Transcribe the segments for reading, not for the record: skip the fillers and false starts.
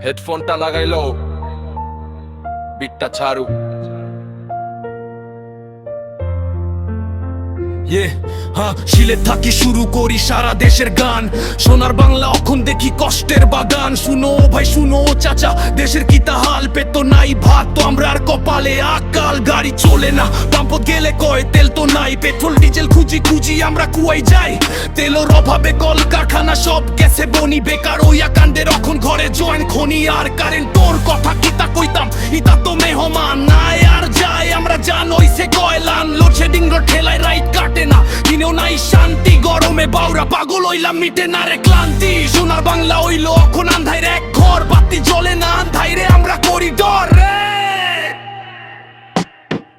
হেডফোনটা লাগাইলো, বিটটা ছাড়ু। সিলেট থাকি শুরু করি সারা দেশের গান। সোনার বাংলা অখন দেখি কষ্টের বাগান। শুনো ভাই শুনো চাচা, দেশের কি তাহাল, পেট তো নাই ভাত তো আমরা আর কপালে আকাল। গাড়ি চলে না, পাম্পত গেলে কয় তেল তো নাই। পেট্রোল ডিজেল খুঁজি খুঁজি আমরা কুয়াই যাই। তেলের অভাবে কল কারখানা সব গেছে বনি। বেকার ওইয়া কান্দের অখন ঘরে জয়েন খনি আর কারেন্ট। তোর কথা কিতা কইতাম, ইতা তো মেহমান নাই আর যায়। আমরা জান হইছে কয়লান, লোডশেডিং রোড ঠেলায় রাইট কাটে না। দিনেও নাই শান্তি, গরমে বাউরা পাগল হইলাম, মিটে না রে ক্লান্তি। সোনার বাংলা হইলো এখন আন্ধাইর এক ঘর, বাতি জ্বলে না আন্ধাইরে আমরা করিডর রে।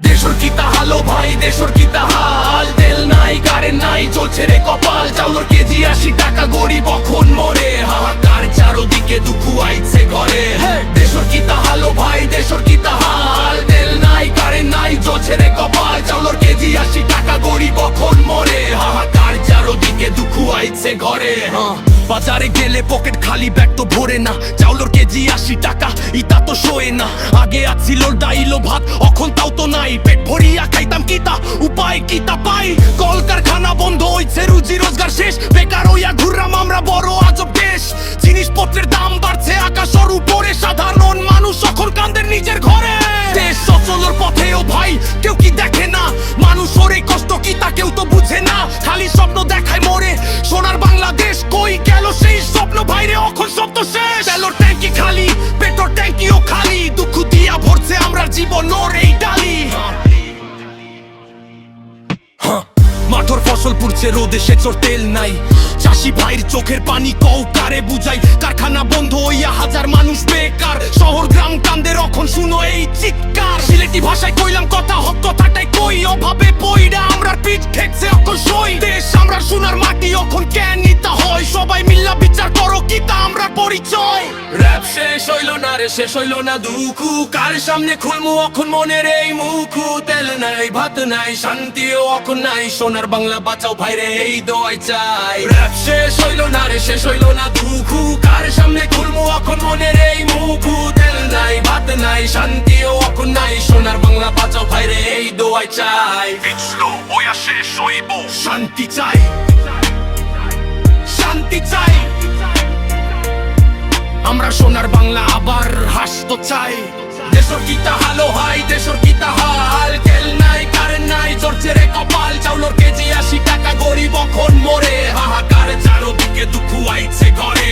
দেশর কি তাহালো ভাই, দেশর কি তাহাল, তেল নাই কারেন্ট নাই চলছে রে কপাল। চাউলের কেজি 80 টাকা, গরিব অখন মরে হাহাকার, চারোদিকে দুঃখ আইছে ঘরে। দেশর কি তাহালো ভাই, দেশর কি তাহাল, তেল নাই কারেন্ট নাই চলছে রে কপাল। চাউলের কেজি 80 টাকা, গরিব অখন মরে হাহাকার, চারোদিকে দুঃখ আইছে ঘরে। বাজারে গেলে পকেট খালি, ব্যাগ তো ভরে না। চাউলের কেজি 80 টাকা, ইতা তো শোয়ে না। আগে আছিল ডাইলো ভাত, অখন তাও তো নাই। পেট ভরিয়া খাইতাম কিতা, উপায় কিতা পাই। কলকারখানা বন্ধ হইছে, রুজি রোজগার শেষ। বেকার হইয়া ঘুরলাম আমরা বড় আজব দেশ। জিনিসপত্রের দাম বাড়ছে আকাশের উপরে, সাধারণ মানুষ এখন কান্দের নিজের ঘরে। দেশ সচলের পথেও ভাই কেউ কি দেখে না, মানুষের এই কষ্ট কিতা কেউ তো বুঝে না। খালি স্বপ্ন দেখায় মোরে, সোনার বাংলাদেশ কই গেল সেই স্বপ্ন ভাইরে, অখন সব তো শেষ। তেলের ট্যাঙ্কি খালি, পেট্রোল ট্যাঙ্কিও খালি, দুঃখ দিয়া ভরছে আমরা জীবনের এই ডালি। মাঠর ফসল পুড়ছে রোদে, সেচর তেল নাই। চাষি ভাইয়ের চোখের পানি কও কারে বুঝাই। কারখানা বন্ধ হইয়া হাজার মানুষ বেকার, শহর গ্রাম কান্দের অখন শুনো এই চিৎকার। সিলেটি ভাষায় কইলাম কথা, হক কথাটাই কই। অভাবে পইরা আমরার পিঠ ঠেকছে অখন সই। দেশ আমরা সোনার মাটি, অখন কেন নিতে হয়। সবাই মিল্লা বিচার করো কিতা আমরা পরিচয়। র‍্যাপ শেষ হইল না রে, শেষ হইল না দুঃখ, কার সামনে খুলমু অখন মনের এই মুখ। তেল নাই ভাত নাই, শান্তিও অখন নাই, সোনার বাংলা বাঁচাও ভাইরে এই দোয়াই চাই। র‍্যাপ শেষ হইল না রে, শেষ হইল না দুঃখ, কার সামনে খুলমু অখন মনের এই মুখ। তেল নাই ভাত নাই, শান্তিও অখন নাই, সোনার বাংলা বাঁচাও ভাইরে এই দোয়াই চাই। ওয়া শেষ হইব, শান্তি চাই, শান্তি চাই। আমরা সোনার বাংলা আবার হাসতে চাই। দেশর কি তাহালো ভাই, দেশর কি তাহাল, তেল নাই কারেন্ট নাই চলছে রে কপাল। চাউলের কেজি 80 টাকা, গরিব অখন মরে হাহাকার, চারোদিকে দুঃখ আইছে ঘরে।